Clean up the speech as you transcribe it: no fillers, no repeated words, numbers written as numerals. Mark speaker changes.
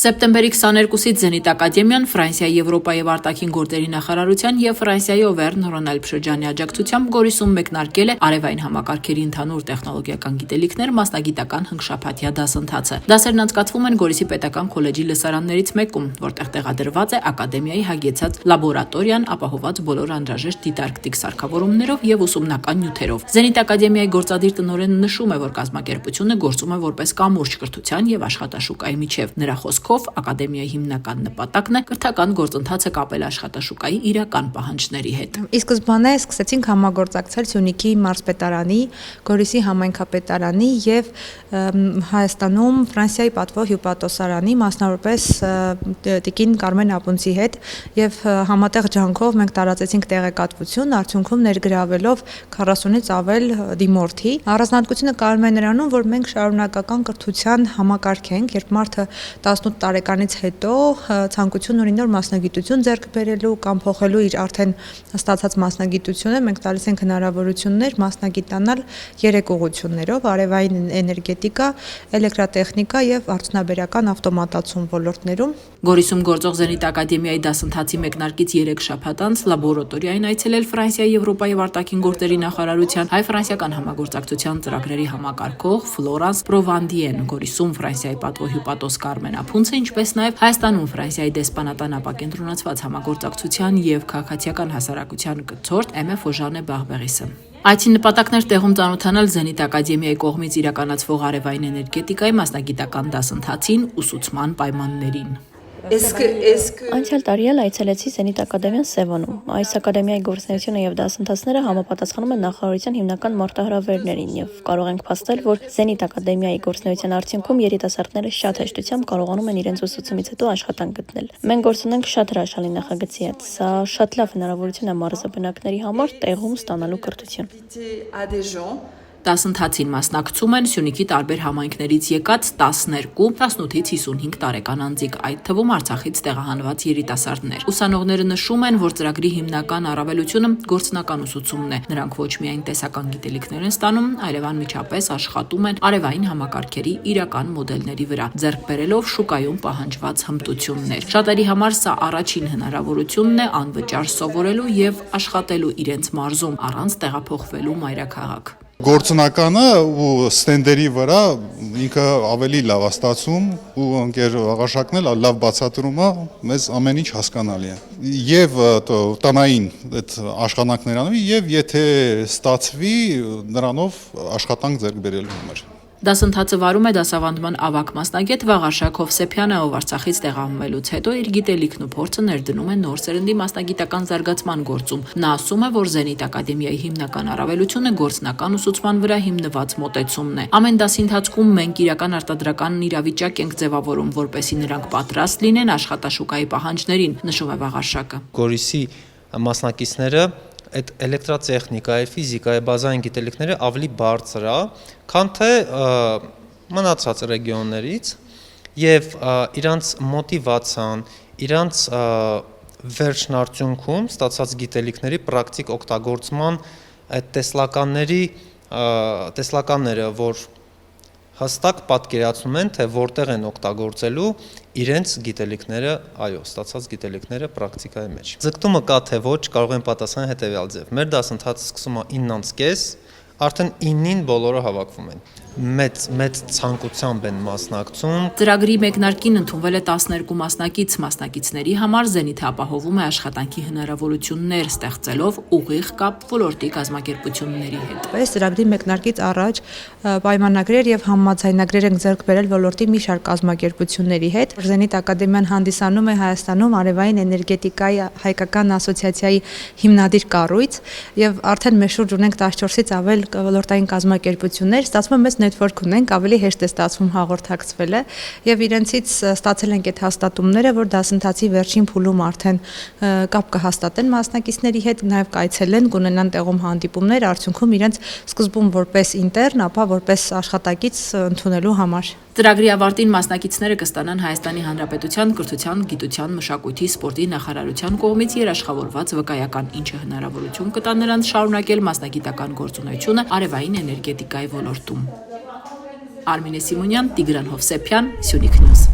Speaker 1: Սեպտեմբերի 22-ից Զենիթ ակադեմիան Ֆրանսիայի Եվրոպայի եւ արտաքին գործերի նախարարության եւ Ֆրանսիայի Օվերն Ռոնալդ շրջանի աջակցությամբ Գորիսում մեկնարկել է արևային համակարգերի ընդհանուր տեխնոլոգիական գիտելիքներ մասնագիտական հնգշաբաթյա դասընթացը։ Դասերն անցկացվում են Գորիսի պետական քոլեջի լսարաններից մեկում, որտեղ տեղադրված է ակադեմիայի հագեցած լաբորատորիան, ապահոված բոլոր անհրաժեշտ դիտարկտիկ սարքավորումներով եւ ուսումնական նյութերով։ Զենիթ ակադեմիայի գործադիր տնօրենը նշում է, որ կազմակերպությունը գործում է որպես կամուրջ կրթության եւ աշխատաշուկայի միջև։ Նրա խոսքով ակադեմիայի հիմնական նպատակն է կրթական գործընթացը կապել աշխատաշուկայի իրական պահանջների հետ։
Speaker 2: Ի սկզբանե սկսեցինք համագործակցել Սյունիքի մարզպետարանի, Գորիսի համայնքապետարանի եւ Հայաստանում Ֆրանսիայի պատվո հյուպատոսարանի, մասնավորապես տիկին Կարմեն Ապունցի հետ եւ համատեղ ջանքով մենք տարածեցինք տեղեկատվություն, արդյունքում ներգրավելով 40-ից ավել դիմորդի։ Առանձնահատկությունը կարում է նրանում, որ մենք շարունակական կրթության համակարգ ենք, երբ մարդը 18 տարեկանից հետո ցանկություն ունի նոր մասնագիտություն ձեռք բերելու կամ փոխելու իր արդեն ստացած մասնագիտությունը, մենք տալիս ենք հնարավորություններ մասնագիտանալ 3 ուղղություններով՝ արևային էներգետիկա, էլեկտրատեխնիկա եւ արդյունաբերական ավտոմատացում ոլորտներում։
Speaker 1: Գորիսում գործող Զենիթ ակադեմիայի դասընթացի մեկնարկից 3 շաբաթ անց լաբորատորիային այցելել Ֆրանսիայի Եվրոպայի եւ արտաքին գործերի նախարարության հայ-ֆրանսիական համագործակցության ծրագրերի համակարգող Ֆլորանս Պրովանդիեն, Գորիսում Ֆրանսիայի պատվո հյուպատոս Կարմեն Ապունցը, ինչպես նաեւ Հայաստանում Ֆրանսիայի դեսպանատան ապակենտրոնացված համագործակցության եւ քաղաքացիական հասարակության կցորդ Ֆոժանե Բաղբեղիսը։ Այցի նպատակն էր տեղում ծանոթանալ Զենիթ ակադեմիայի կողմից իրականացվող արևային էներգետիկայի մասնագիտական դասընթացին, ուսուցման պայմաններին։
Speaker 3: Անցյալ տարի էլ այցելեցի Զենիթ ակադեմիան Սևանում։ Այս ակադեմիայի գործունեությունը եւ դասընթացները համապատասխանում են նախարարության հիմնական մարտահրավերներին եւ կարող ենք փաստել, որ Զենիթ ակադեմիայի գործունեության արդյունքում երիտասարդները շատ հեշտությամբ կարողանում են իրենց ուսուցումից հետո աշխատանք գտնել։ Մենք գործ ունենք շատ հրաշալի նախագծի հետ։ Սա շատ լավ հնարավորություն է մարզաբնակների համար տեղում ստանալու կրթություն։
Speaker 1: Դասընթացին մասնակցում են Սյունիքի տարբեր համայնքներից եկած 12, 18-ից 55 տարեկան անձիկ, այդ թվում Արցախից տեղահանված երիտասարդներ։ Ուսանողները նշում են, որ ծրագրի հիմնական առավելությունը գործնական ուսուցումն է։ Նրանք ոչ միայն տեսական գիտելիքներ են ստանում, այլև անմիջապես աշխատում են արևային համակարգերի իրական մոդելների վրա, ձեռք բերելով շուկայում պահանջված հմտություններ։ Շատերի համար սա առաջին հնարավորությունն է անվճար սովորելու եւ աշխատելու իրենց մարզում առանց տեղափոխվելու մայրաքաղաք։
Speaker 4: Գործնականը ու ստենդերի վրա ինքը ավելի լավ է ստացում ու ընկեր աղաշակն էլ լավ բացատրում է, մեզ ամեն ինչ հասկանալի է։ Եվ տնային այդ աշխատանքներ անվի եւ եթե ստացվի նրանով աշխատանք ձեռք բերելու համար։
Speaker 1: Դասընթացը վարում է դասավանդման ավագ մասնագետ Վաղարշակ Հովսեփյանը, ով Արցախից տեղահանվելուց հետո իր գիտելիքն ու փորձը ներդնում է նոր սերնդի մասնագիտական զարգացման գործում։ Նա ասում է, որ Զենիթ ակադեմիայի հիմնական առավելությունը գործնական ուսուցման վրա հիմնված մոտեցումն է։ Ամեն դասի ընթացքում մենք իրական արտադրական իրավիճակ ենք ձևավորում, որպեսզի նրանք պատրաստ լինեն աշխատաշուկայի պահանջներին, նշում է Վաղարշակը։
Speaker 5: Գորիսի մասնակիցները այդ էլեկտրատեխնիկայի, ֆիզիկայի, բազային գիտելիքները ավելի բարձր է, քան թե մնացած ռեգիոններից եւ իրանց մոտիվացիան, իրանց վերջնարդյունքում ստացած գիտելիքների պրակտիկ օգտագործման այդ տեսլականները, որ հստակ պատկերացնում են, թե որտեղ են օգտագործելու իրենց գիտելիքները, այո, ստացած գիտելիքները պրակտիկայի մեջ։ Ձգտումը կա թե ոչ, կարող են պատասխանել հետևյալ ձև։ Մեր դասընթացը սկսում է 9:30, արդեն 9-ին բոլորը հավաքվում են։ Մեծ ցանկությամբ են մասնակցում։
Speaker 1: Ծրագրի մեկնարկին ընդունվել է 12 մասնակից։ Մասնակիցների համար Զենիթը ապահովում է աշխատանքի հնարավորություններ, ստեղծելով ուղիղ կապ ոլորտի կազմակերպությունների հետ։
Speaker 2: Այս ծրագրի մեկնարկից առաջ պայմանագրեր եւ համաձայնագրեր են ձեռք բերել ոլորտի մի շարք կազմակերպությունների հետ։ Զենիթ ակադեմիան հանդիսանում է Հայաստանում արևային էներգետիկայի հայկական ասոցիացիայի հիմնադիր կառույց եւ արդեն մեր շուրջ ունենք 14-ից ավել ոլորտային կազմակերպություններ, ստացվում է մեծ նետվորք ունենք, ավելի հեշտ է ստացվում հաղորդակցվելը եւ իրենցից ստացել ենք այդ հաստատումները, որ դասընթացի վերջին փուլում արդեն կապ կհաստատեն մասնակիցների հետ, նաեւ կայցելեն, կունենան տեղում հանդիպումներ, արդյունքում իրենց սկզբում որպես ինտերն, ապա որպես աշխատակից ընդունելու համար։
Speaker 1: Ծրագրի ավարտին մասնակիցները կստանան Հայաստանի Հանրապետության կրթության, գիտության, մշակույթի, սպորտի նախարարության կողմից երաշխավորված վկայական, ինչը հնարավորություն կտա նրանց շարունակել մասնագիտական գործունեությունը արևային էներգետիկայի ոլորտում։ Արմինե Սիմոնյան, Տիգրան Հովսեփյան, Սյունիք Նյուզ։